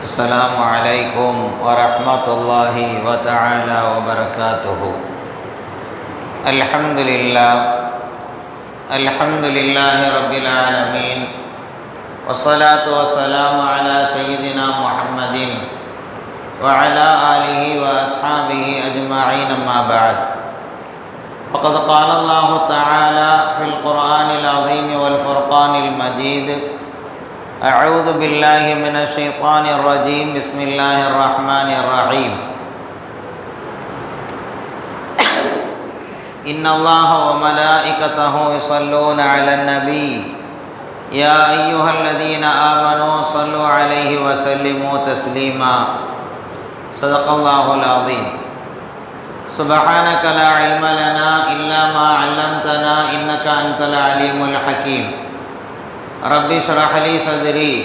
السلام عليكم ورحمة الله وتعالى وبركاته. الحمد لله رب العالمين، والصلاة والسلام على سيدنا محمد وعلى آله وأصحابه أجمعين، أما بعد. فقد قال الله تعالى في القرآن العظيم والفرقان المجيد: أعوذ بالله من الشيطان الرجيم، بسم الله الرحمن الرحيم. إن الله وملائكته يصلون على النبي يا أيها الذين آمنوا صلوا عليه وسلموا تسليما. صدق الله العظيم. سبحانك لا علم لنا إلا ما علمتنا إنك أنت العليم الحكيم. رب اشرح لي صدري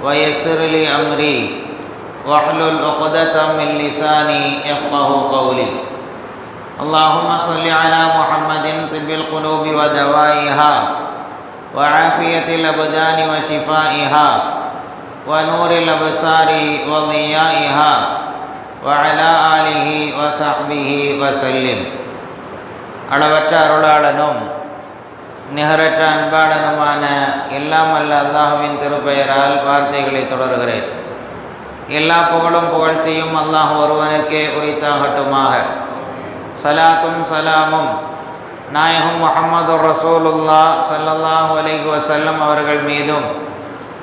ويسر لي أمري واحلل عقدة من لساني يفقهوا قولي. اللهم صل على محمد طب القلوب ودوائها وعافية الأبدان وشفائها ونور الأبصار وضيائها وعلى آله وصحبه وسلم. அளவற்ற அருளாளனும் நிகரற்ற அன்பாளனுமான எல்லாம் அல்ல அல்லாஹுவின் திருப்பெயரால் வார்த்தைகளை தொடர்கிறேன். எல்லா புகழும் புகழ்ச்சியும் அல்லாஹ் ஒருவனுக்கே உரித்தாகட்டுமாக. சலாத்தும் சலாமும் நாயகம் முஹம்மது ரசூலுல்லாஹ் ஸல்லல்லாஹு அலைஹி வஸல்லம் அவர்கள் மீதும்,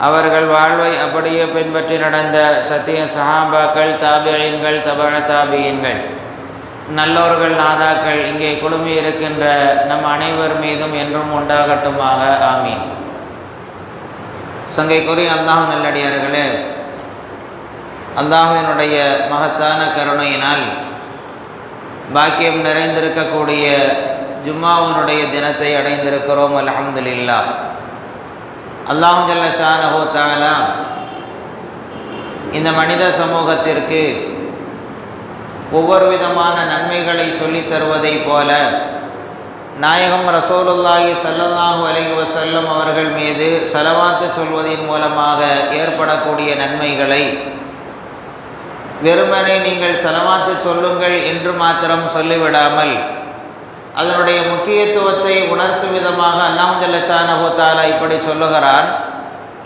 அவர்கள் வாழ்வை அப்படியே பின்பற்றி நடந்த சத்திய சஹாபாக்கள், தாபிஈன்கள், தபஅ தாபிஈன்கள், நல்லோர்கள், நாதாக்கள் இங்கே குழுமி இருக்கின்ற நம் அனைவர் மீதும் என்றும் உண்டாகட்டுமாக. ஆமீன். சங்கைக்குரிய அல்லாஹ் நல்லடியார்களே, அல்லாஹ்வினுடைய மகத்தான கருணையினால் பாக்கியம் நிறைந்திருக்கக்கூடிய ஜும்மாவினுடைய தினத்தை அடைந்திருக்கிறோம். அல்ஹம்துலில்லாஹ். அல்லாஹ் ஜல்ல ஷானஹு தஆலா இந்த மனித சமூகத்திற்கு ஒவ்வொரு விதமான நன்மைகளை சொல்லித் தருவதை போல நாயகம் ரசூலுல்லாஹி ஸல்லல்லாஹு அலைஹி வஸல்லம் அவர்கள் மீது ஸலவாத்து சொல்வதன் மூலமாக ஏற்படக்கூடிய நன்மைகளை வெறுமனே நீங்கள் ஸலவாத்து சொல்லுங்கள் என்று மாத்திரம் சொல்லிவிடாமல் அதனுடைய முக்கியத்துவத்தை உணர்த்தும் விதமாக அல்லாஹ் ஜல்ல ஷானஹு தஆலா இப்படி சொல்லுகிறான்: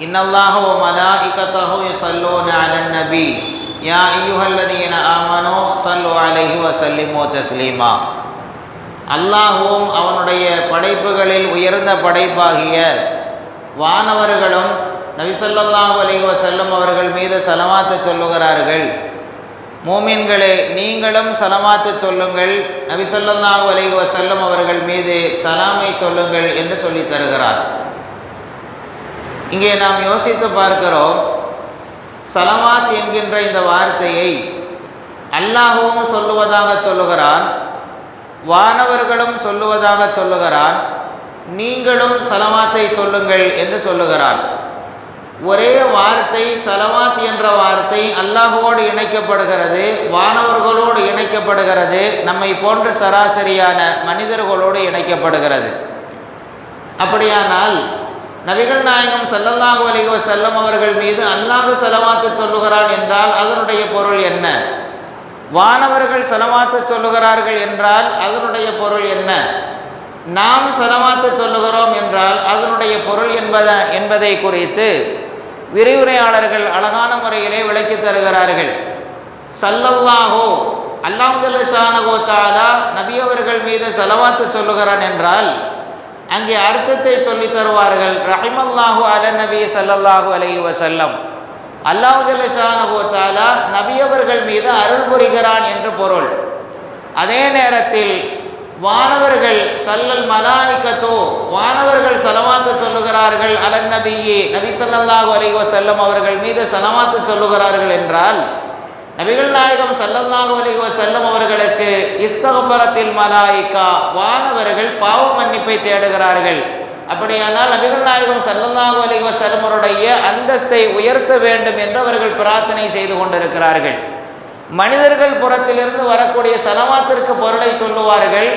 இன்னல்லாஹ வ மலாயிகத்தஹு யஸல்லூன அலன் நபி யா அய்யுஹல்லதீன ஆமனூ ஸல்லு அலைஹி வஸல்லிமு தஸ்லீமா. அல்லாஹ்வும் அவனுடைய படைப்புகளில் உயர்ந்த படைப்பாகிய வானவர்களும் நபி ஸல்லல்லாஹு அலைஹி வஸல்லம் அவர்கள் மீது ஸலவாத்து சொல்லுகிறார்கள். மூமின்களே, நீங்களும் ஸலவாத்து சொல்லுங்கள், நபி ஸல்லல்லாஹு அலைஹி வஸல்லம் அவர்கள் மீது சலாமை சொல்லுங்கள் என்று சொல்லித் தருகிறார். இங்கே நாம் யோசித்து பார்க்கிறோம், ஸலவாத் என்கின்ற இந்த வார்த்தையை அல்லாஹ்வும் சொல்லுவதாக சொல்லுகிறான், வானவர்களும் சொல்லுவதாக சொல்லுகிறான், நீங்களும் ஸலவாத்தை சொல்லுங்கள் என்று சொல்லுகிறான். ஒரே வார்த்தை ஸலவாத் என்ற வார்த்தை அல்லாஹ்வோடு இணைக்கப்படுகிறது, வானவர்களோடு இணைக்கப்படுகிறது, நம்மை போன்ற சராசரியான மனிதர்களோடு இணைக்கப்படுகிறது. அப்படியானால் நபிகள் நாயகம் ஸல்லல்லாஹு அலைஹி வஸல்லம் அவர்கள் மீது அல்லாஹ் ஸலவாத்து சொல்லுகிறான் என்றால் அதனுடைய பொருள் என்ன? வானவர்கள் ஸலவாத்து சொல்லுகிறார்கள் என்றால் அதனுடைய பொருள் என்ன? நாம் ஸலவாத்து சொல்லுகிறோம் என்றால் அதனுடைய பொருள் என்பதை குறித்து விரிவுரையாளர்கள் அழகான முறையிலே விளக்கி தருகிறார்கள். ஸல்லல்லாஹு, அல்லாஹ் ஜல்ல ஷானஹு தஆலா நபி அவர்கள் மீது ஸலவாத்து சொல்லுகிறான் என்றால் அங்கே அர்த்தத்தை சொல்லி தருவார்கள். ரஹிமல்லாஹு அலன் நபி ஸல்லல்லாஹு அலைஹி வஸல்லம், அல்லாஹ் ஜல்ல ஷானஹு தஆலா நபி அவர்கள் மீது அருள் புரிகிறான் என்று பொருள். அதே நேரத்தில் வானவர்கள் சல்லல் மலாயிகத்து, வானவர்கள் ஸலவாத்து சொல்லுகிறார்கள் அலன் நபியே, நபி ஸல்லல்லாஹு அலைஹி வஸல்லம் அவர்கள் மீது ஸலவாத்து சொல்லுகிறார்கள் என்றால் நபிகள் நாயகம் ஸல்லல்லாஹு அலைஹி வஸல்லம் அவர்களுக்கு இஸ்திக்ஃபாரத்தில் மலாயிகா, வானவர்கள் பாவ மன்னிப்பை தேடுகிறார்கள். அப்படியானால் நபிகள் நாயகம் ஸல்லல்லாஹு அலைஹி வஸல்லம் அவருடைய அந்தஸ்தை உயர்த்த வேண்டும் என்று அவர்கள் பிரார்த்தனை செய்து கொண்டிருக்கிறார்கள். மனிதர்கள் புறத்திலிருந்து வரக்கூடிய ஸலவாத்திற்கு பொருளை சொல்லுவார்கள்.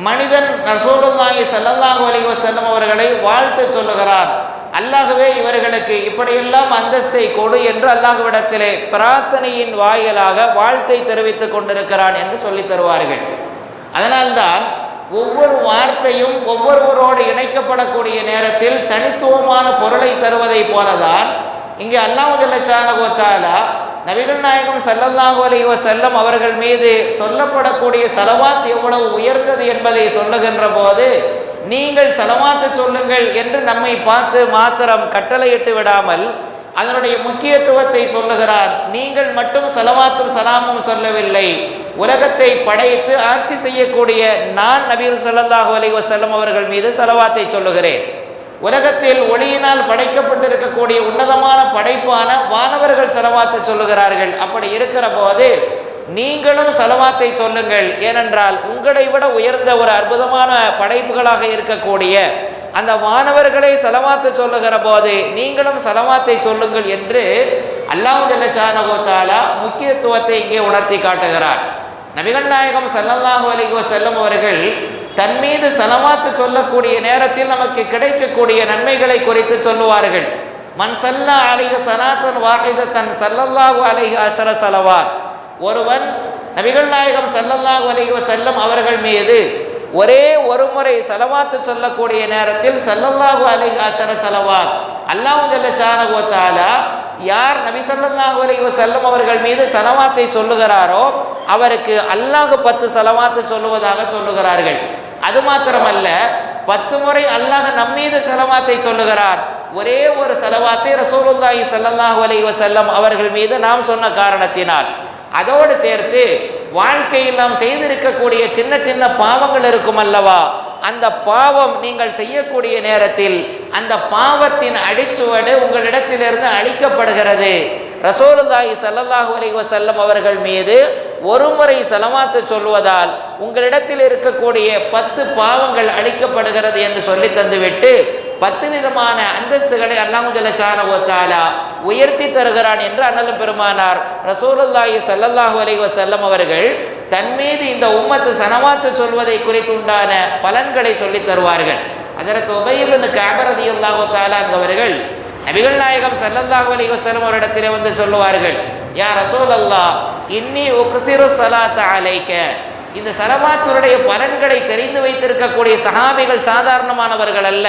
மனிதன் ரசூலுல்லாஹி ஸல்லல்லாஹு அலைஹி வஸல்லம் அவர்களை வாழ்த்து சொல்லுகிறார். அல்லாஹ்வே இவர்களுக்கு இப்படியெல்லாம் அந்தஸ்தை கொடு என்று அல்லாஹ்விடத்திலே பிரார்த்தனையின் வாயிலாக வாழ்த்தை தெரிவித்துக் கொண்டிருக்கிறான் என்று சொல்லித் தருவார்கள். அதனால்தான் ஒவ்வொரு வார்த்தையும் ஒவ்வொருவரோடு இணைக்கப்படக்கூடிய நேரத்தில் தனித்துவமான பொருளை தருவதை போலதான் இங்கே அல்லாஹ் ஜல்ல ஷானஹு வ தஆலா நபிகள் நாயகம் ஸல்லல்லாஹு அலைஹி வஸல்லம் அவர்கள் மீது சொல்லப்படக்கூடிய ஸலவாத் எவ்வளவு உயர்ந்தது என்பதை சொல்லுகின்ற போது நீங்கள் ஸலவாத் சொல்லுங்கள் என்று நம்மை பார்த்து மாத்திரம் கட்டளையிட்டு விடாமல் அதனுடைய முக்கியத்துவத்தை சொல்லுகிறார். நீங்கள் மட்டும் ஸலவாத்தும் சலாமும் சொல்லவில்லை, உலகத்தை படைத்து ஆட்சி செய்யக்கூடிய நான் நபிகள் ஸல்லல்லாஹு அலைஹி வஸல்லம் அவர்கள் மீது ஸலவாத்தை சொல்லுகிறேன். உலகத்தில் ஒளியினால் படைக்கப்பட்டிருக்கக்கூடிய உன்னதமான படைப்பான வானவர்கள் ஸலவாத்தை சொல்லுகிறார்கள். அப்படி இருக்கிற போது நீங்களும் ஸலவாத்தை சொல்லுங்கள். ஏனென்றால் உங்களை விட உயர்ந்த ஒரு அற்புதமான படைப்புகளாக இருக்கக்கூடிய அந்த வானவர்களை ஸலவாத்து சொல்லுகிற போது நீங்களும் ஸலவாத்தை சொல்லுங்கள் என்று அல்லாஹ் ஜல்ல ஷானஹு வ தஆலா முக்கியத்துவத்தை இங்கே உணர்த்தி காட்டுகிறார். நபிகள் நாயகம் ஸல்லல்லாஹு அலைஹி வஸல்லம் அவர்கள் தன் மீது ஸலவாத்து சொல்லக்கூடிய நேரத்தில் நமக்கு கிடைக்கக்கூடிய நன்மைகளை குறித்து சொல்லுவார்கள். மன் ஸல்லா அலைஹி ஸலாத்தன் வாஹிதத்தன் ஸல்லல்லாஹு அலைஹி அஷர ஸலவாத். ஒருவன் நபிகள் நாயகம் ஸல்லல்லாஹு அலைஹி வஸல்லம் அவர்கள் மீது ஒரே ஒரு முறை ஸலவாத்து சொல்லக்கூடிய நேரத்தில் ஸல்லல்லாஹு அலைஹி அஷர ஸலவாத். அல்லாஹ் ஜல்ல ஷானஹு வ தஆலா யார் நபி ஸல்லல்லாஹு அலைஹி வஸல்லம் அவர்கள் மீது ஸலவாத்தை சொல்லுகிறாரோ அவருக்கு அல்லாஹ் 10 ஸலவாத்து சொல்லுவதாக சொல்லுகிறார்கள். அது மாத்திரமல்ல, 10 முறை அல்லாஹ் நம்மீது ஸலவாத்தை சொல்லுகிறார். ஒரே ஒரு ஸலவாத்தை ரசூலுல்லாஹி ஸல்லல்லாஹு அலைஹி வஸல்லம் அவர்கள் மீது நாம் சொன்ன காரணத்தினால் அதோடு சேர்த்து வாழ்க்கையில் நாம் செய்திருக்கக்கூடிய சின்ன சின்ன பாவங்கள் இருக்கும் அல்லவா, அந்த பாவம் நீங்கள் செய்யக்கூடிய நேரத்தில் அந்த பாவத்தின் அடிச்சுவடு உங்களிடத்திலிருந்து அழிக்கப்படுகிறது. ரசூலுல்லாஹி ஸல்லல்லாஹு அலைஹி வஸல்லம் அவர்கள் மீது ஒரு முறை ஸலவாத்து சொல்வதால் உங்களிடத்தில் இருக்கக்கூடிய 10 பாவங்கள் அழிக்கப்படுகிறது என்று சொல்லி தந்துவிட்டு 10 விதமான அந்தஸ்துகளை அல்லாஹ் ஜல்ல ஷானஹு வ தஆலா உயர்த்தி தருகிறான் என்று அண்ணலும் பெருமானார் ரசூலுல்லாஹி ஸல்லல்லாஹு அலைஹி வஸல்லம் அவர்கள் தன் மீது இந்த உம்மத்து ஸலவாத்து சொல்வதை குறித்து உண்டான பலன்களை சொல்லி தருவார்கள். ஹஜ்ரத் உபய் இப்னு கஅப் ரலியல்லாஹு தஆலா அவர்கள் நபிகள் நாயகம் ஸல்லல்லாஹு அலைஹி வஸல்லம் அவரிடத்திலே வந்து சொல்லுவார்கள், யா ரசூலல்லாஹ் இன்னி உக்ஸிரு ஸலாத்த அலைக. இந்த ஸலவாத்துடைய பலன்களை தெரிந்து வைத்திருக்கக்கூடிய சஹாபிகள் சாதாரணமானவர்கள் அல்ல.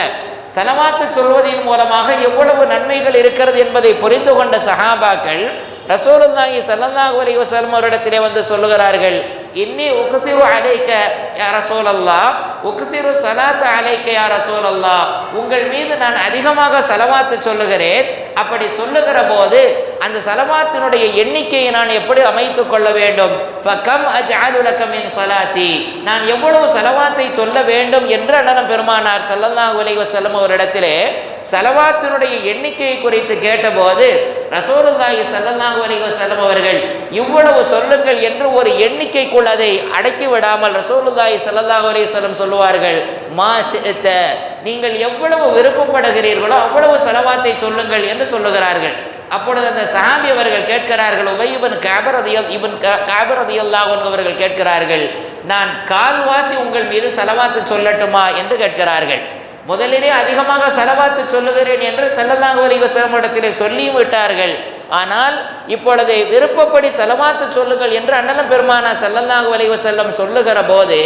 ஸலவாத்து சொல்வதின் மூலமாக எவ்வளவு நன்மைகள் இருக்கிறது என்பதை புரிந்து கொண்ட சஹாபாக்கள் ரசூலுல்லாஹி ஸல்லல்லாஹு அலைஹி வஸல்லம் அவரிடத்திலே வந்து சொல்லுகிறார்கள், இன்னி உக்ஸிரு அலைக யா ரசூலல்லாஹ், உக்ஸிரு ஸலாத்த அலைக யா ரசூலல்லாஹ், உங்கள் மீது நான் அதிகமாக ஸலவாத்து சொல்லுகிறேன். அப்படி சொல்லுகிற போது அந்த ஸலவாத்தினுடைய எண்ணிக்கையை நான் எப்படி அமைத்துக் கொள்ள வேண்டும்? ஃபகம் அஜ்அலு லக மின் ஸலாத்தி, நான் எவ்வளவு ஸலவாத்தை சொல்ல வேண்டும் என்று அண்ணன் பெருமானார் ஸல்லல்லாஹு அலைஹி வஸல்லம் அவரிடத்திலே ஸலவாத்தினுடைய எண்ணிக்கையை குறித்து கேட்டபோது ரசூலுல்லாஹி ஸல்லல்லாஹு அலைஹி வஸல்லம் அவர்கள் இவ்வளவு சொல்லுங்கள் என்று ஒரு எண்ணிக்கைக்குள் அதை அடக்கி விடாமல் ரசூலுல்லாஹி ஸல்லல்லாஹு அலைஹி வஸல்லம் சொல்லுவார்கள், மா ஷிஅத, நீங்கள் எவ்வளவு விருப்பப்படுகிறீர்களோ அவ்வளவு ஸலவாத்தை சொல்லுங்கள் என்று சொல்லுகிறார்கள். அப்பொழுது அந்த சஹாபி அவர்கள் கேட்கிறார்கள், உபய் இப்னு கஅப் ரலியல்லாஹு அன்ஹு அவர்கள் கேட்கிறார்கள், நான் கால்வாசி உங்கள் மீது ஸலவாத்து சொல்லட்டுமா என்று கேட்கிறார்கள். முதலிலே அதிகமாக ஸலவாத்து சொல்லுகிறேன் என்று ஸல்லல்லாஹு அலைஹி வஸல்லம் இடத்திலே சொல்லியும் விட்டார்கள். ஆனால் இப்பொழுது விருப்பப்படி ஸலவாத்து சொல்லுங்கள் என்று அண்ணலும் பெருமானார் ஸல்லல்லாஹு அலைஹி வஸல்லம் சொல்லுகிற போது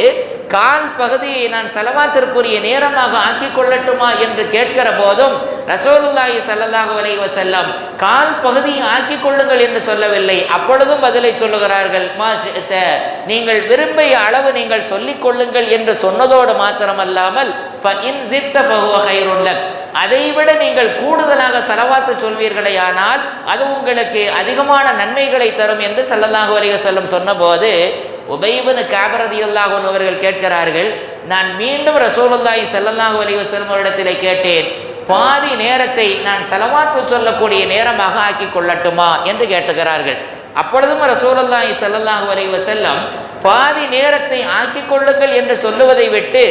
கால் பகுதியை நான் ஸலவாத்திற்குரிய நேரமாக ஆக்கிக் கொள்ளட்டுமா என்று கேட்கிற போதும் ரசூலுல்லாஹி ஸல்லல்லாஹு அலைஹி வஸல்லம் கால் பகுதியை ஆக்கிக் கொள்ளுங்கள் என்று சொல்லவில்லை. அப்பொழுதும் பதிலை சொல்லுகிறார்கள், மா ஷிஅத, நீங்கள் விரும்பிய அளவு நீங்கள் சொல்லிக் கொள்ளுங்கள் என்று சொன்னதோடு மாத்திரமல்லாமல் ஃபஇன் ஸித்த ஃபஹுவ கைருன் லக், அதைவிட நீங்கள் கூடுதலாக ஸலவாத்து சொல்வீர்களேயானால் அது உங்களுக்கு அதிகமான நன்மைகளை தரும் என்று ஸல்லல்லாஹு அலைஹி வஸல்லம் சொன்னபோது உபய் இப்னு கஅப் ரலியல்லாஹு அன்ஹு அவர்கள் கேட்கிறார்கள், நான் மீண்டும் ரசூலுல்லாஹி ஸல்லல்லாஹு அலைஹி வஸல்லம் அவரிடத்திலே கேட்டேன், பாதி நேரத்தை நான் ஸலவாத்து சொல்லக்கூடிய நேரமாக ஆக்கிக் கொள்ளட்டுமா என்று கேட்டுகிறார்கள். அப்பொழுதும் ரசூலுல்லாஹி ஸல்லல்லாஹு அலைஹி வஸல்லம் பாதி நேரத்தை ஆக்கிக் கொள்ளுங்கள் என்று சொல்லுவதை விட்டு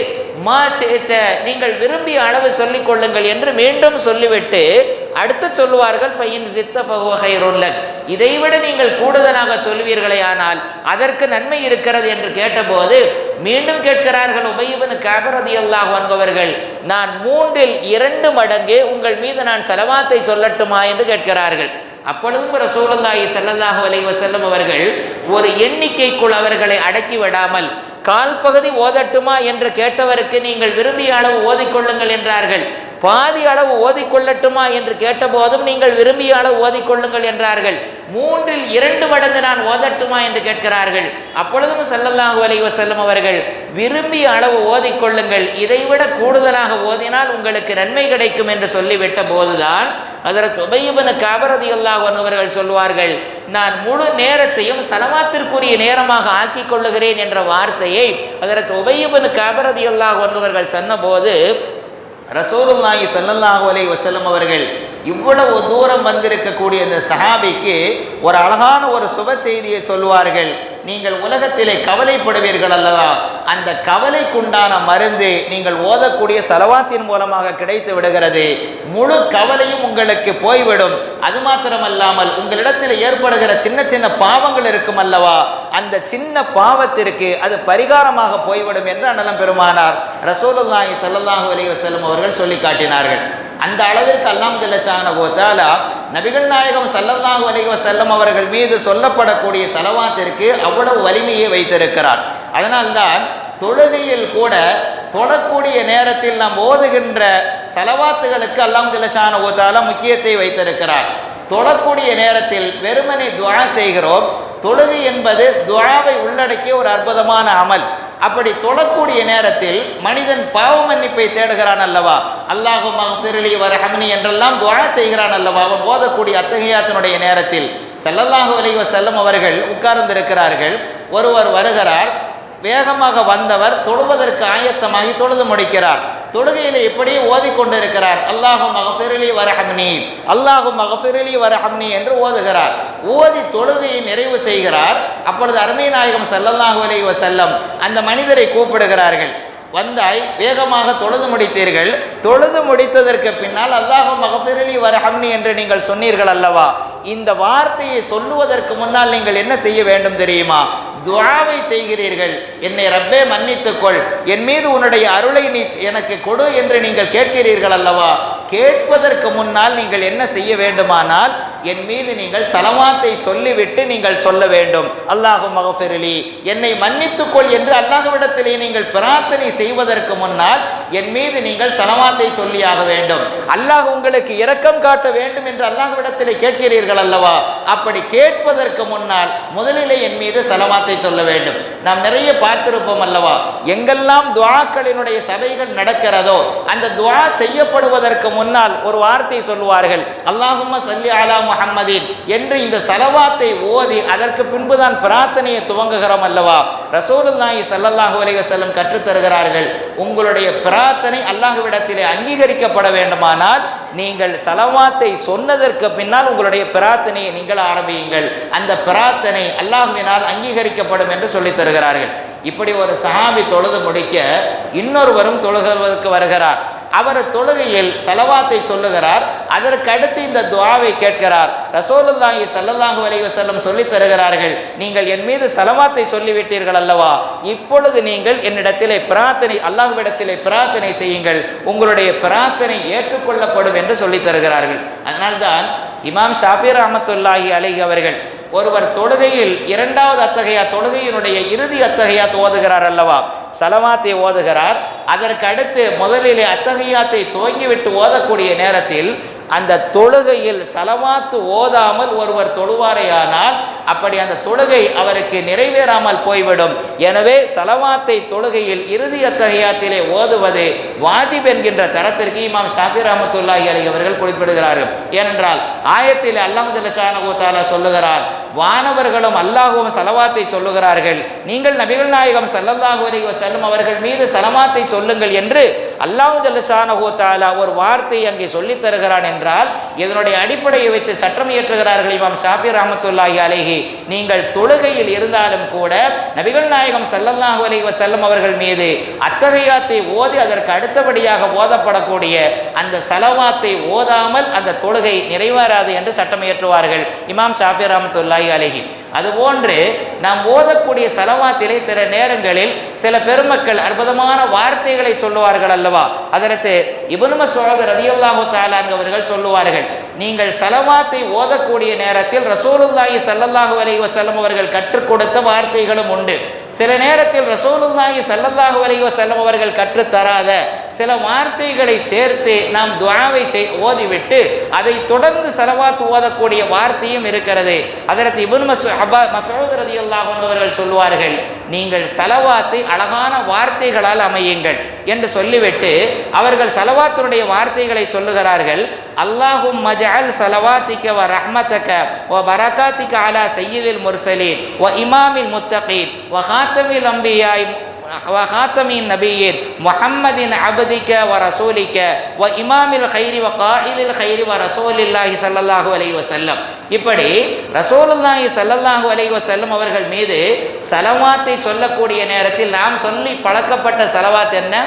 மா சேத்த, நீங்கள் விரும்பிய அளவு சொல்லிக் கொள்ளுங்கள் என்று மீண்டும் சொல்லிவிட்டு அடுத்து சொல்லுவார்கள் ஃபைன் சித்த ஃபஹுவ கைருன் லக், இதைவிட நீங்கள் கூடுதலாக சொல்வீர்களே ஆனால் அதற்கு நன்மை இருக்கிறது என்று கேட்டபோது மீண்டும் கேட்கிறார்கள் உபய் இப்னு கஅப் ரலியல்லாஹு அன்ஹு அவர்கள், நான் 2 மடங்கு உங்கள் மீது நான் ஸலவாத்தை சொல்லட்டுமா என்று கேட்கிறார்கள். அப்பொழுதும் ரசூலுல்லாஹி ஸல்லல்லாஹு அலைஹி வஸல்லம் அவர்கள் ஒரு எண்ணிக்கைக்குள் அவர்களை அடக்கி விடாமல், கால் பகுதி ஓதட்டுமா என்று கேட்டவருக்கு நீங்கள் விரும்பிய அளவு ஓதிக்கொள்ளுங்கள் என்றார்கள். பாதி அளவு ஓதிக்கொள்ளட்டுமா என்று கேட்டபோதும் நீங்கள் விரும்பிய அளவு ஓதிக்கொள்ளுங்கள் என்றார்கள். 2 மடங்கு நான் ஓதட்டுமா என்று கேட்கிறார்கள். அப்பொழுதும் ஸல்லல்லாஹு அலைஹி வஸல்லம் அவர்கள் விரும்பிய அளவு ஓதிக்கொள்ளுங்கள், இதைவிட கூடுதலாக ஓதினால் உங்களுக்கு நன்மை கிடைக்கும் என்று சொல்லிவிட்ட போதுதான் ஹஜ்ரத் உபய் இப்னு கஅப் ரலியல்லாஹு அன்ஹு அவர்கள் சொல்வார்கள், நான் முழு நேரத்தையும் ஸலவாத்திற்குரிய நேரமாக ஆக்கிக் கொள்ளுகிறேன் என்ற வார்த்தையை ஹஜ்ரத் உபய் இப்னு கஅப் ரலியல்லாஹு அன்ஹு அவர்கள் சொன்னபோது ரசூலுல்லாஹி ஸல்லல்லாஹு அலைஹி வஸல்லம் அவர்கள் இவ்வளவு தூரம் வந்திருக்கக்கூடிய இந்த சஹாபிக்கு ஒரு அழகான ஒரு சுப செய்தியை சொல்வார்கள். நீங்கள் உலகத்திலே கவலைப்படுவீர்கள் அல்லவா, அந்த கவலைக்குண்டான மருந்து நீங்கள் ஓதக்கூடிய ஸலவாத்தின் மூலமாக கிடைத்து விடுகிறது. முழு கவலையும் உங்களுக்கு போய்விடும். அது மாத்திரமல்லாமல் உங்களிடத்தில் ஏற்படுகிற சின்ன சின்ன பாவங்கள் இருக்கும் அல்லவா, அந்த சின்ன பாவத்திற்கு அது பரிகாரமாக போய்விடும் என்று அண்ணலம் பெருமானார் ரசூலுல்லாஹி ஸல்லல்லாஹு அலைஹி வஸல்லம் அவர்கள் சொல்லி காட்டினார்கள். அந்த அளவிற்கு அல்லாஹ் ஜல்ல ஷானஹு வ தஆலா நபிகள் நாயகம் ஸல்லல்லாஹு அலைஹி வஸல்லம் அவர்கள் மீது சொல்லப்படக்கூடிய ஸலவாத்திற்கு அவ்வளவு வலிமையை வைத்திருக்கிறார். அதனால்தான் தொழுகையில் கூட தொழக்கூடிய நேரத்தில் நாம் ஓதுகின்ற ஸலவாத்துகளுக்கு அல்லாஹ் ஜல்ல ஷானஹு வ தஆலா முக்கியத்தை வைத்திருக்கிறார். தொழக்கூடிய நேரத்தில் வெறுமனே துஆ செய்கிறோம். தொழுகை என்பது துஆவை உள்ளடக்கிய ஒரு அற்புதமான அமல். அப்படி தொழக்கூடிய நேரத்தில் மனிதன் பாவ மன்னிப்பை தேடுகிறான் அல்லவா, அல்லாஹும்ம ஃபிர்லி வர்ஹம்னி என்றெல்லாம் துஆ செய்கிறான் அல்லவா. அவன் ஓதக்கூடிய அத்தஹியாத்தினுடைய நேரத்தில் ஸல்லல்லாஹு அலைஹி வஸல்லம் அவர்கள் உட்கார்ந்திருக்கிறார்கள். ஒருவர் வருகிறார். வேகமாக வந்தவர் தொழுவதற்கு ஆயத்தமாகி தொழுது முடிக்கிறார். தொழுகையில் இப்படியே ஓதிக்கொண்டிருக்கிறார், அல்லாஹும்ம ஃபிர்லி வர்ஹம்னி, அல்லாஹும்ம ஃபிர்லி வர்ஹம்னி என்று ஓதுகிறார். ஓதி தொழுகையை நிறைவு செய்கிறார். அப்பொழுது அருமை நாயகம் ஸல்லல்லாஹு அலைஹி வஸல்லம் அந்த மனிதரை கூப்பிடுகிறார்கள். வந்தாய், வேகமாக தொழுது முடித்தீர்கள். தொழுது முடித்ததற்கு பின்னால் அல்லாஹும்ம ஃபிர்லி வர்ஹம்னி என்று நீங்கள் சொன்னீர்கள் அல்லவா, இந்த வார்த்தையை சொல்லுவதற்கு முன்னால் நீங்கள் என்ன செய்ய வேண்டும் தெரியுமா? துஆவை செய்கிறீர்கள். என்னை ரப்பே மன்னித்துக்கொள், என் மீது உன்னுடைய அருளை நீ எனக்கு கொடு என்று நீங்கள் கேட்கிறீர்கள் அல்லவா. கேட்பதற்கு முன்னால் நீங்கள் என்ன செய்ய வேண்டுமானால் என் மீது நீங்கள் ஸலவாத்தை சொல்லிவிட்டு நீங்கள் சொல்ல வேண்டும், அல்லாஹும்ம ஃபிர்லி, என்னை மன்னித்துக்கொள் என்று அல்லாஹ்விடத்திலே நீங்கள் பிரார்த்தனை செய்வதற்கு முன்னால் என் மீது நீங்கள் ஸலவாத்தை சொல்லியாக வேண்டும். அல்லாஹ் உங்களுக்கு இரக்கம் காட்ட வேண்டும் என்று அல்லாஹ்விடத்திலே கேட்கிறீர்கள் அல்லவா. அப்படி கேட்பதற்கு முன்னால் முதலிலே என் மீது ஸலவாத்தை சொல்ல வேண்டும். நாம் நிறைய பார்த்திருப்போம் அல்லவா, எங்கெல்லாம் துஆக்களினுடைய சபைகள் நடக்கிறதோ அந்த துஆ செய்யப்படுவதற்கு முன்னால் ஒரு வார்த்தை சொல்லுவார்கள், அல்லாஹும்ம ஸல்லி அலா முஹம்மதின் என்று இந்த ஸலவாத்தை ஓதி அதற்கு பின்புதான் பிரார்த்தனையை துவங்குகிறோம் அல்லவா. ரசூலுல்லாஹி ஸல்லல்லாஹு அலைஹி வஸல்லம் கற்றுத் தருகிறார்கள், உங்களுடைய பிரார்த்தனை அல்லாஹ்விடத்திலே அங்கீகரிக்கப்பட வேண்டுமானால் நீங்கள் ஸலவாத்தை சொன்னதற்கு பின்னால் உங்களுடைய பிரார்த்தனையை நீங்கள் ஆரம்பியுங்கள். அந்த பிரார்த்தனை அல்லாஹ்வினால் அங்கீகரிக்கப்படும் என்று சொல்லித் தருகிறார்கள். இப்படி ஒரு சஹாபி தொழுது முடிக்க இன்னொருவரும் தொழுகிறதுக்கு வருகிறார். அவர் தொழுகையில் ஸலவாத்தை சொல்லுகிறார். அதற்கு அடுத்து இந்த துஆவை கேட்கிறார். ரசூலுல்லாஹி ஸல்லல்லாஹு அலைஹி வஸல்லம் சொல்லித் தருகிறார்கள், நீங்கள் என் மீது ஸலவாத்தை சொல்லிவிட்டீர்கள் அல்லவா, இப்பொழுது நீங்கள் என்னிடத்திலே பிரார்த்தனை, அல்லாஹ்விடத்திலே பிரார்த்தனை செய்யுங்கள், உங்களுடைய பிரார்த்தனை ஏற்றுக்கொள்ளப்படும் என்று சொல்லித் தருகிறார்கள். அதனால்தான் இமாம் ஷாஃபி ரஹ்மத்துல்லாஹி அலைஹி அவர்கள் ஒருவர் தொழுகையில் 2வது அத்தகையா, தொழுகையினுடைய இறுதி அத்தகையாத் ஓதுகிறார் அல்லவா, ஸலவாத்தை ஓதுகிறார். அதற்கு அடுத்து முதலிலே அத்தகையாத்தை துவங்கிவிட்டு ஓதக்கூடிய நேரத்தில் அந்த தொழுகையில் ஸலவாத்து ஓதாமல் ஒருவர் தொழுவாரேயானால் அப்படி அந்த தொழுகை அவருக்கு நிறைவேறாமல் போய்விடும். எனவே ஸலவாத்தை தொழுகையில் இறுதி அத்தஹியாத்திலே ஓதுவது வாஜிப் என்கின்ற தரத்திற்கு இமாம் ஷாஃபி ரஹ்மத்துல்லாஹி அலைஹி அவர்கள் குறிப்பிடுகிறார்கள். ஏனென்றால் ஆயத்தில் அல்லாஹ் ஜல்ல ஷானஹு வ தஆலா சொல்லுகிறார், வானவர்களும் அல்லாஹ்வும் ஸலவாத்தை சொல்லுகிறார்கள், நீங்கள் நபிகள் நாயகம் ஸல்லல்லாஹு அலைஹி வஸல்லம் அவர்கள் மீது ஸலவாத்தை சொல்லுங்கள் என்று அல்லாஹ் ஜல்ல ஷானஹு வ தஆலா ஒரு வார்த்தை அங்கே சொல்லித் தருகிறான் என்றால் இதனுடைய அடிப்படையை வைத்து சட்டம் இயற்றுகிறார்கள் இமாம் ஷாஃபி ரஹ்மத்துல்லாஹி அலைஹி. நீங்கள் தொழுகையில் இருந்தாலும் கூட நபிகள் நாயகம் ஸல்லல்லாஹு அலைஹி வஸல்லம் அவர்கள் மீது அத்தஹியாத்தை ஓதி அதற்கு அடுத்தபடியாக ஓதப்படக்கூடிய அந்த ஸலவாத்தை ஓதாமல் அந்த தொழுகை நிறைவேறாது என்று சட்டம் இயற்றுவார்கள் இமாம் ஷாஃபி ரஹ்மத்துல்லாஹி அலைஹி. அதுபோன்று நாம் ஓதக்கூடிய ஸலவாத்திலே சில நேரங்களில் சில பெருமக்கள் அற்புதமான வார்த்தைகளை சொல்லுவார்கள் அல்லவா. அதற்கு இப்னு மஸ்ஊத் ரலியல்லாஹு தஆலா அவர்கள் சொல்லுவார்கள், நீங்கள் ஸலவாத்தை ஓதக்கூடிய நேரத்தில் ரசூலுல்லாஹி ஸல்லல்லாஹு அலைஹி வஸல்லம் அவர்கள் கற்றுக் கொடுத்த வார்த்தைகளும் உண்டு. சில நேரத்தில் ரசூலுல்லாஹி ஸல்லல்லாஹு அலைஹி வஸல்லம் அவர்கள் கற்றுத் தராத சில வார்த்தைகளை சேர்த்து நாம் துஆவை ஓதிவிட்டு அதை தொடர்ந்து ஸலவாத் ஓதக்கூடிய வார்த்தையும் இருக்கிறது. அதற்கு இப்னு மஸ்ஊத் ரலியல்லாஹு அன்ஹு அவர்கள் சொல்வார்கள், நீங்கள் ஸலவாத்தை அழகான வார்த்தைகளால் அமையுங்கள் என்று சொல்லிவிட்டு அவர்கள் ஸலவாத்தினுடைய வார்த்தைகளை சொல்லுகிறார்கள். அல்லாஹும்ம ஜஅல் ஸலவாத்திக வ ரஹ்மதக வ பரகாத்திக அலா சய்யிதில் முர்ஸலீன் வ இமாமில் முத்தகீன் வ ஹாத்தமில் அம்பியாய் வ ஹாத்தமின் நபியின் முஹம்மதின் அப்திக வ ரசூலிக வ இமாமில் கைரி வ காயிலில் கைரி வ ரசூலில்லாஹி ஸல்லல்லாஹு அலைஹி வஸல்லம். இப்படி ரசூலுல்லாஹி ஸல்லல்லாஹு அலைஹி வஸல்லம் அவர்கள் மீது ஸலவாத்தை சொல்லக்கூடிய நேரத்தில் நாம் சொல்லி பழக்கப்பட்ட ஸலவாத் என்ன?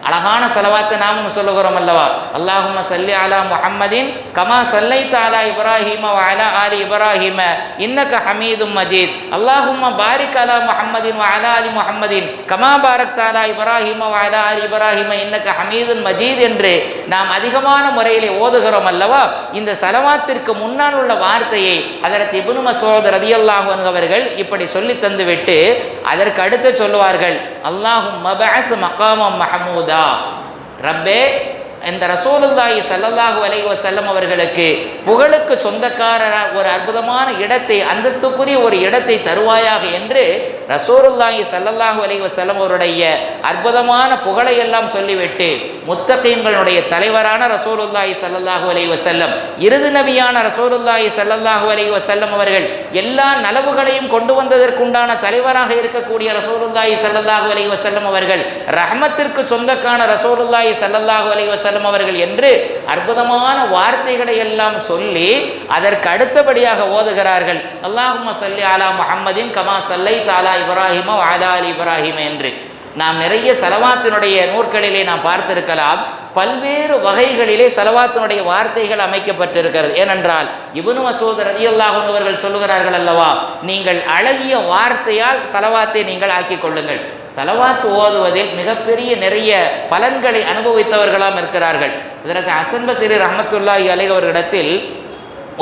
அழகான ஸலவாத்தை நாமும் சொல்லுகிறோம் அல்லவா. அல்லாஹும்ம ஸல்லி அலா முஹம்மதின் கமா ஸல்லைத அலா இப்ராஹீம வ அலா ஆலி இப்ராஹீம இன்னக ஹமீதும் மஜீத். அல்லாஹும்ம பாரிக் அலா முஹம்மதின் வ அலா ஆலி முஹம்மதின் கமா பாரக்த அலா இப்ராஹீம வ அலா ஆலி இப்ராஹீம இன்னக ஹமீதும் மஜீத் என்று நாம் அதிகமான முறையிலே ஓதுகிறோம் அல்லவா. இந்த ஸலவாத்திற்கு முன்னால் உள்ள வார்த்தையை அதற்கு இப்னு மஸ்ஊத் ரலியல்லாஹு அன்ஹு அவர்கள் இப்படி சொல்லி தந்துவிட்டு அதற்கு அடுத்து சொல்லுவார்கள், அல்லாஹும்ம பஅஸ் மகாமம் மஹமூத். ரப்பே, இந்த ரசூலுல்லாஹி ஸல்லல்லாஹு அலைஹி வஸல்லம் அவர்களுக்கு புகழுக்கு சொந்தக்காரராக ஒரு அற்புதமான இடத்தை, அந்தஸ்துக்குரிய ஒரு இடத்தை தருவாயாக என்று ரசூலுல்லாஹி ஸல்லல்லாஹு அலைஹி வஸல்லம் அவருடைய அற்புதமான புகழை எல்லாம் சொல்லிவிட்டு முத்தகீன்களுடைய தலைவரான ரசூலுல்லாஹி ஸல்லல்லாஹு அலைஹி வஸல்லம், இறுதி நபியான ரசூலுல்லாஹி ஸல்லல்லாஹு அலைஹி வஸல்லம் அவர்கள் எல்லா நலவுகளையும் கொண்டு வந்ததற்குண்டான தலைவராக இருக்கக்கூடிய ரசூலுல்லாஹி ஸல்லல்லாஹு அலைஹி வஸல்லம் அவர்கள், ரஹ்மத்திற்கு சொந்தக்கான ரசூலுல்லாஹி ஸல்லல்லாஹு அலைஹி வஸல்லம் அவர்கள் என்று அற்புதமான வார்த்தைகளை எல்லாம் சொல்லி அதற்கு அடுத்தபடியாக ஓதுகிறார்கள், அல்லாஹும்ம ஸல்லி அலா முஹம்மதின் கமா ஸல்லைத அலா இப்ராஹீம வ அலா ஆலி இப்ராஹீம என்று. நாம் நிறைய ஸலவாத்தினுடைய நூற்களிலே நாம் பார்த்திருக்கலாம், பல்வேறு வகைகளிலே ஸலவாத்தினுடைய வார்த்தைகள் அமைக்கப்பட்டிருக்கிறது. ஏனென்றால் இப்னு மஸ்ஊத் ரலியல்லாஹு அன்ஹு அவர்கள் சொல்லுகிறார்கள் அல்லவா, நீங்கள் அழகிய வார்த்தையால் ஸலவாத்தை நீங்கள் ஆக்கிக் கொள்ளுங்கள். ஸலவாத் ஓதுவதில் மிகப்பெரிய நிறைய பலன்களை அனுபவித்தவர்களாம் இருக்கிறார்கள். இதற்கு ஹஸன் பஸ்ரி ரஹ்மத்துல்லாஹி அலைஹி அவர்களிடத்தில்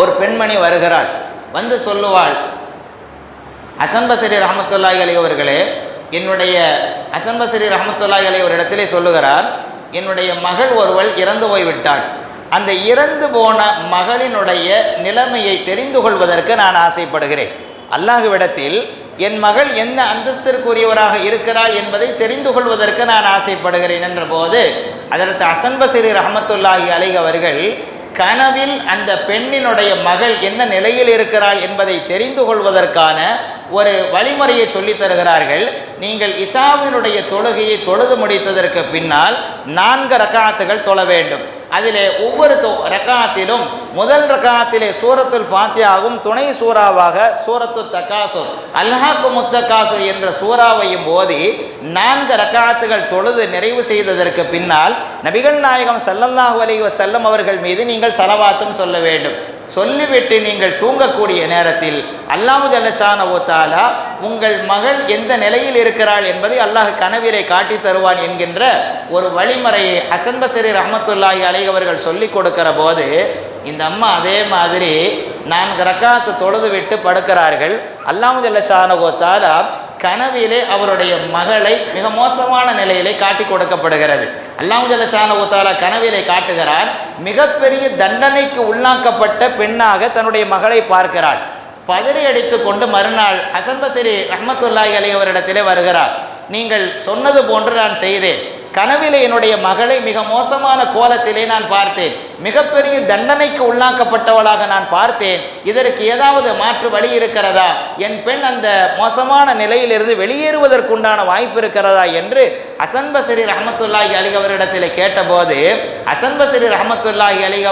ஒரு பெண்மணி வருகிறாள். வந்து சொல்லுவாள், ஹஸன் பஸ்ரி ரஹ்மத்துல்லாஹி அலைஹி அவர்களே, என்னுடைய ஹஸன் பஸ்ரி ரஹ்மத்துல்லாஹி அலைஹி ஒரு இடத்திலே சொல்லுகிறார், என்னுடைய மகள் ஒருவள் இறந்து போய்விட்டாள். அந்த இறந்து போன மகளினுடைய நிலைமையை தெரிந்து கொள்வதற்கு நான் ஆசைப்படுகிறேன். அல்லாஹ்விடத்தில் என் மகள் என்ன அந்தஸ்திற்குரியவராக இருக்கிறாள் என்பதை தெரிந்து கொள்வதற்கு நான் ஆசைப்படுகிறேன் என்ற போது அதற்கு ஹஸன் பஸ்ரி ரஹ்மத்துல்லாஹி அலைஹி அவர்கள் கனவில் அந்த பெண்ணினுடைய மகள் என்ன நிலையில் இருக்கிறாள் என்பதை தெரிந்து கொள்வதற்கான ஒரு வழிமுறையை சொல்லித் தருகிறார்கள். நீங்கள் இஷாவினுடைய தொழுகையை தொழுது முடித்ததற்கு பின்னால் 4 ரக்காத்துகள் தொழ வேண்டும். அதிலே ஒவ்வொரு ரக்காத்திலும் முதல் ரக்காத்திலே சூரத்துல் ஃபாத்தியாவும் துணை சூறாவாக சூரத்து தகாசுர் அல்ஹாக்குமுத் தகாசுர் என்ற சூறாவையும் ஓதி 4 ரக்காத்துகள் தொழுது நிறைவு செய்ததற்கு பின்னால் நபிகள் நாயகம் ஸல்லல்லாஹு அலைஹி வஸல்லம் அவர்கள் மீது நீங்கள் ஸலவாத்தும் சொல்ல வேண்டும். சொல்லிவிட்டு நீங்கள் தூங்கக்கூடிய நேரத்தில் அல்லாஹ் ஜல்ல ஷானஹு வ தஆலா உங்கள் மகள் எந்த நிலையில் இருக்கிறாள் என்பதை அல்லாஹ் கனவிலே காட்டி தருவான் என்கின்ற ஒரு வழிமுறையை ஹஸன் பஸ்ரி ரஹ்மத்துல்லாஹி அலைஹி அவர்கள் சொல்லிக் கொடுக்கிற போது இந்த அம்மா அதே மாதிரி 4 ரக்காத்து தொழுது விட்டு படுக்கிறார்கள். அல்லாஹ் ஜல்ல ஷானஹு வ தஆலா கனவிலே அவருடைய மகளை மிக மோசமான நிலையிலே காட்டி கொடுக்கப்படுகிறது. அல்லாஹ் ஜல்ல ஷானஹு வ தஆலா கனவிலே காட்டுகிறார், மிகப்பெரிய தண்டனைக்கு உள்ளாக்கப்பட்ட பெண்ணாக தன்னுடைய மகளை பார்க்கிறாள். பதறி அடித்து கொண்டு மறுநாள் ஹஸன் பஸ்ரி ரஹ்மத்துல்லாஹி அலைஹி அவரிடத்திலே வருகிறார். நீங்கள் சொன்னது போன்று நான் செய்தேன். கனவிலே என்னுடைய மகளை மிக மோசமான கோலத்திலே நான் பார்த்தேன், மிகப்பெரிய தண்டனைக்கு உள்ளாக்கப்பட்டவளாக நான் பார்த்தேன். இதற்கு ஏதாவது மாற்று வழி இருக்கிறதா? என் பெண் அந்த மோசமான நிலையிலிருந்து வெளியேறுவதற்குண்டான வாய்ப்பு இருக்கிறதா என்று ஹசன் பஸ்ரி ரஹ்மத்துல்லாஹி அலைஹி அவரிடத்தில் கேட்டபோது, ஹசன் பஸ்ரி ரஹ்மத்துல்லாஹி அலைஹி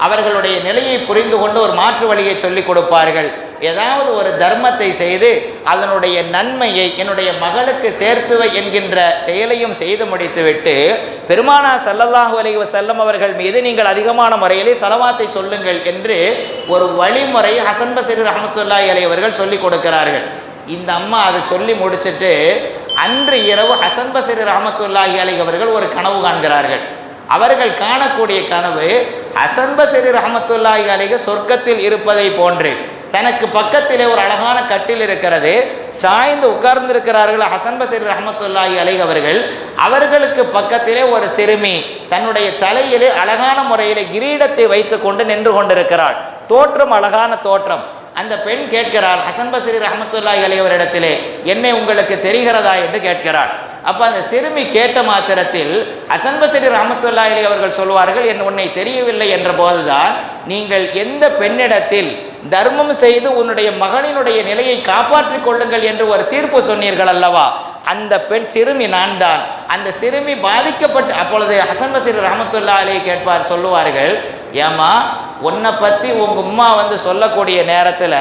அவர்களுடைய நிலையை புரிந்து கொண்டு ஒரு மாற்று வழியை சொல்லிக் கொடுப்பார்கள். ஏதாவது ஒரு தர்மத்தை செய்து அதனுடைய நன்மையை என்னுடைய மகளுக்கு சேர்த்துவை என்கின்ற செயலையும் செய்து முடித்துவிட்டு பெருமானார் ஸல்லல்லாஹு அலைஹி வஸல்லம் அவர்கள் மீது நீங்கள் அதிகமான முறையிலே ஸலவாத்தை சொல்லுங்கள் என்று ஒரு வழிமுறை ஹசன் பஸ்ரி ரஹ்மத்துல்லாஹி அலைஹி அவர்கள் சொல்லிக் கொடுக்கிறார்கள். இந்த அம்மா அதை சொல்லி முடிச்சுட்டு அன்று இரவு ஹசன் பஸ்ரி ரஹ்மத்துல்லாஹி அலைஹி அவர்கள் ஒரு கனவு காண்கிறார்கள். அவர்கள் காணக்கூடிய கனவு ஹசன் பஸ்ரி ரஹ்மத்துல்லாஹி அலைஹி சொர்க்கத்தில் இருப்பதை போன்று, தனக்கு பக்கத்திலே ஒரு அழகான கட்டில் இருக்கிறது, சாய்ந்து உட்கார்ந்திருக்கிறார்கள் ஹசன் பஸ்ரி ரஹ்மத்துல்லாஹி அலைஹி அவர்களுக்கு பக்கத்திலே ஒரு சிறுமி தன்னுடைய தலையிலே அழகான முறையிலே கிரீடத்தை வைத்து கொண்டு நின்று கொண்டிருக்கிறாள். தோற்றம் அழகான தோற்றம். அந்த பெண் கேட்கிறாள் ஹசன் பஸ்ரி ரஹ்மத்துல்லாஹி அலைஹி அவரிடத்திலே, என்னை உங்களுக்கு தெரிகிறதா என்று கேட்கிறாள். அப்போ அந்த சிறுமி கேட்ட மாத்திரத்தில் ஹசன் பஸ்ரி ரஹ்மத்துல்லாஹி அலைஹி அவர்கள் சொல்வார்கள், உன்னை தெரியவில்லை என்ற போதுதான் நீங்கள் எந்த பெண்ணிடத்தில் தர்மம் செய்து உன்னுடைய மகனினுடைய நிலையை காப்பாற்றிக் கொள்ளுங்கள் என்று ஒரு தீர்ப்பு சொன்னீர்கள் அல்லவா, அந்த பெண் சிறுமி நான் தான். அந்த சிறுமி பாதிக்கப்பட்டு அப்பொழுது ஹசன் பஸ்ரி ரஹ்மத்துல்லாஹி அலைஹி சொல்லுவார்கள், ஏமா உன்னை பற்றி உங்கள் உம்மா சொல்லக்கூடிய நேரத்தில்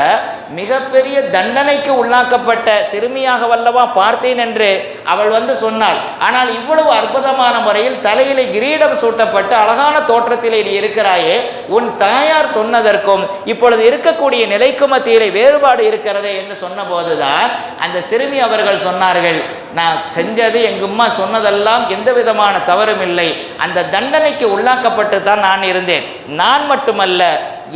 மிகப்பெரிய தண்டனைக்கு உள்ளாக்கப்பட்ட சிறுமியாக வல்லவா பார்த்தேன் என்று அவள் சொன்னாள். ஆனால் இவ்வளவு அற்புதமான முறையில் தலையிலே கிரீடம் சூட்டப்பட்டு அழகான தோற்றத்திலே நீ இருக்கிறாயே, உன் தாயார் சொன்னதற்கும் இப்பொழுது இருக்கக்கூடிய நிலைக்கும் மத்தியிலே வேறுபாடு இருக்கிறதே என்று சொன்ன போதுதான் அந்த சிறுமி அவர்கள் சொன்னார்கள், நான் செஞ்சது எங்கள் உம்மா சொன்னதெல்லாம் எந்த விதமான தவறும் இல்லை, அந்த தண்டனைக்கு உள்ளாக்கப்பட்டு தான் நான் இருந்தேன். நான் மட்டுமல்ல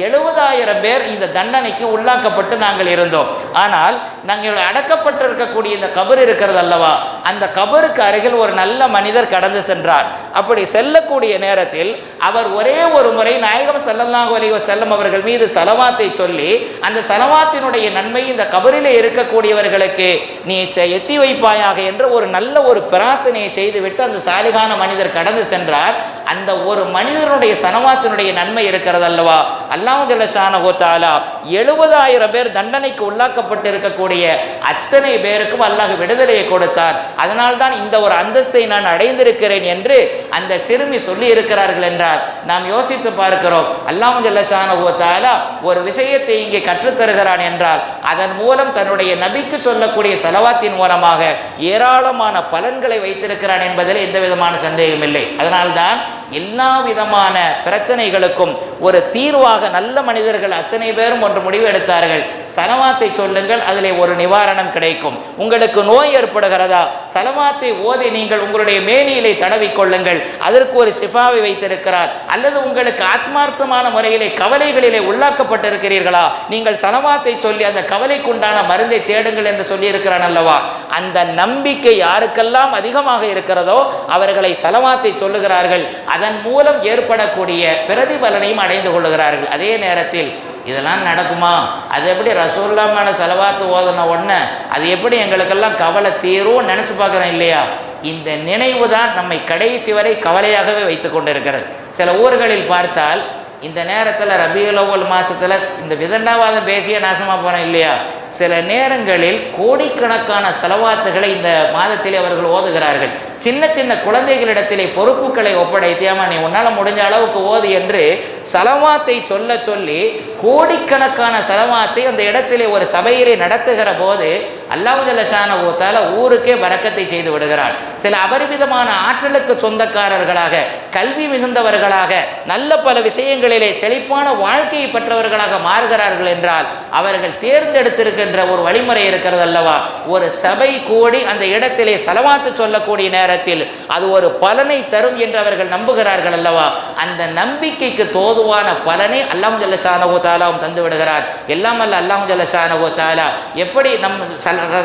70,000 பேர் இந்த தண்டனைக்கு உள்ளாக்கப்பட்டு நாங்கள் இருந்தோம். ஆனால் நாங்கள் அடக்கப்பட்டிருக்கக்கூடிய இந்த கபர் இருக்கிறது அல்லவா, அந்த கபருக்கு அருகில் ஒரு நல்ல மனிதர் கடந்து சென்றார். அப்படி செல்லக்கூடிய நேரத்தில் அவர் ஒரே ஒரு முறை நாயகம் ஸல்லல்லாஹு அலைஹி வஸல்லம் அவர்கள் மீது ஸலவாத்தை சொல்லி அந்த ஸலவாத்தினுடைய நன்மை இந்த கபரிலே இருக்கக்கூடியவர்களுக்கு நீ எத்தி வைப்பாயாக என்று ஒரு நல்ல ஒரு பிரார்த்தனையை செய்துவிட்டு அந்த சாலிகான மனிதர் கடந்து சென்றார். அந்த ஒரு மனிதனுடைய ஸலவாத்தினுடைய நன்மை இருக்கிறது அல்லவா, அல்லாஹ் ஜல்ல ஷானஹு தஆலா 70,000 பேர் தண்டனைக்கு உள்ளாக்கப்பட்டு இருக்கக்கூடிய அத்தனை பேருக்கும் அல்லாஹ் விடுதலையை கொடுத்தார். அதனால்தான் இந்த ஒரு அந்தஸ்தை நான் அடைந்திருக்கிறேன் என்று அந்த சிறுமி சொல்லி இருக்கிறார்கள் என்றால் நாம் யோசித்து பார்க்கிறோம். அல்லாஹ் ஜல்ல ஷானஹு தஆலா ஒரு விஷயத்தை இங்கே கற்றுத்தருகிறான் என்றால் அதன் மூலம் தன்னுடைய நபிக்கு சொல்லக்கூடிய ஸலவாத்தின் மூலமாக ஏராளமான பலன்களை வைத்திருக்கிறான் என்பதில் எந்த விதமான சந்தேகம் இல்லை. அதனால்தான் எல்லா விதமான பிரச்சனைகளுக்கும் ஒரு தீர்வாக நல்ல மனிதர்கள் அத்தனை பேரும் ஒன்று முடிவு எடுத்தார்கள், ஸலவாத்தை சொல்லுங்கள், அதிலே ஒரு நிவாரணம் கிடைக்கும். உங்களுக்கு நோய் ஏற்படுகிறதா, ஸலவாத்தை ஓதி நீங்கள் உங்களுடைய மேனியிலே தடவிக்கொள்ளுங்கள், அதற்கு ஒரு ஷிஃபாவை வைத்திருக்கிறார். அல்லது உங்களுக்கு ஆத்மார்த்தமான முறையிலே கவலைகளிலே உள்ளாக்கப்பட்டிருக்கிறீர்களா, நீங்கள் ஸலவாத்தை சொல்லி அந்த கவலைக்குண்டான மருந்தை தேடுங்கள் என்று சொல்லி இருக்கிறான் அல்லவா. அந்த நம்பிக்கை யாருக்கெல்லாம் அதிகமாக இருக்கிறதோ அவர்களை ஸலவாத்தை சொல்லுகிறார்கள், அதன் மூலம் ஏற்படக்கூடிய பிரதிபலனையும் அடைந்து கொள்ளுகிறார்கள். அதே நேரத்தில் இதெல்லாம் நடக்குமா, அது எப்படி ரசூலுல்லாஹ் மேல ஸலவாத்து ஓதுன உடனே அது எப்படி எங்களுக்கெல்லாம் கவலை தீரும் நினச்சி பார்க்குறோம் இல்லையா. இந்த நினைவு தான் நம்மை கடைசி வரை கவலையாகவே வைத்து கொண்டு இருக்கிறது. சில ஊர்களில் பார்த்தால் இந்த நேரத்தில் ரபியுல் அவ்வல் மாதத்தில் இந்த விதண்டாவாதம் பேசிய நாசமாக போகிறோம் இல்லையா. சில நேரங்களில் கோடிக்கணக்கான ஸலவாத்துகளை இந்த மாதத்திலே அவர்கள் ஓதுகிறார்கள். சின்ன சின்ன குழந்தைகளிடத்திலே பொறுப்புகளை ஒப்படைத்தியாமா நீ உன்னால் முடிஞ்ச அளவுக்கு ஓது என்று ஸலவாத்தை சொல்ல சொல்லி கோடிக்கணக்கான ஸலவாத்தை அந்த இடத்திலே ஒரு சபையிலே நடத்துகிற போது அல்லாஹ் ஜல்ல ஷானஹு தஆலா ஊருக்கே பரக்கத்தை செய்து விடுகிறார். சில அபரிமிதமான ஆற்றலுக்கு சொந்தக்காரர்களாக, கல்வி மிகுந்தவர்களாக, நல்ல பல விஷயங்களிலே செழிப்பான வாழ்க்கையை பெற்றவர்களாக மாறுகிறார்கள் என்றால் அவர்கள் தேர்ந்தெடுத்திருக்கின்ற ஒரு வழிமுறை இருக்கிறது அல்லவா. ஒரு சபை கூடி அந்த இடத்திலே ஸலவாத்து சொல்லக்கூடிய நேரத்தில் அது ஒரு பலனை தரும் என்று அவர்கள் நம்புகிறார்கள் அல்லவா. அந்த நம்பிக்கைக்கு தோதுவான பலனை அல்லாஹ் ஜல்ல ஷானஹு தஆலா தந்து விடுகிறார். எல்லாம் அல்ல அல்லாஹ் ஜல்ல ஷானஹு தஆலா எப்படி நம்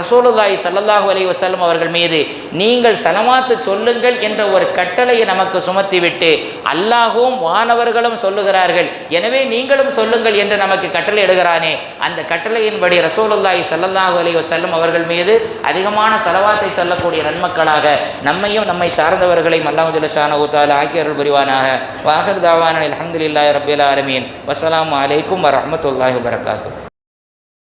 ரசூலுல்லாஹி ஸல்லல்லாஹு அலைஹி வஸல்லம் அவர்கள் மீது நீங்கள் சலவாத்து சொல்லுங்கள் என்ற ஒரு கட்டளையை நமக்கு சுமத்திவிட்டு அல்லாஹ்வும் வானவர்களும் சொல்லுகிறார்கள், எனவே நீங்களும் சொல்லுங்கள் என்று நமக்கு கட்டளை இடுகிறானே, அந்த கட்டளையின்படி ரசூலுல்லாஹி ஸல்லல்லாஹு அலைஹி வஸல்லம் அவர்கள் மீது அதிகமான சலவாத்தை சொல்லக்கூடிய நன்மக்களாக நம்மையும் நம்மை சார்ந்தவர்களையும் அல்லாஹ் ஜல்ல ஷானஹு தஆலா ஆக்கி அருள் புரிவானாக. வாஹிர் தாவானா அல்ஹம்துலில்லாஹி ரப்பில் ஆலமீன். வஸ்ஸலாமு அலைக்கும் வரஹ்மத்துல்லாஹி வபரகாத்துஹு.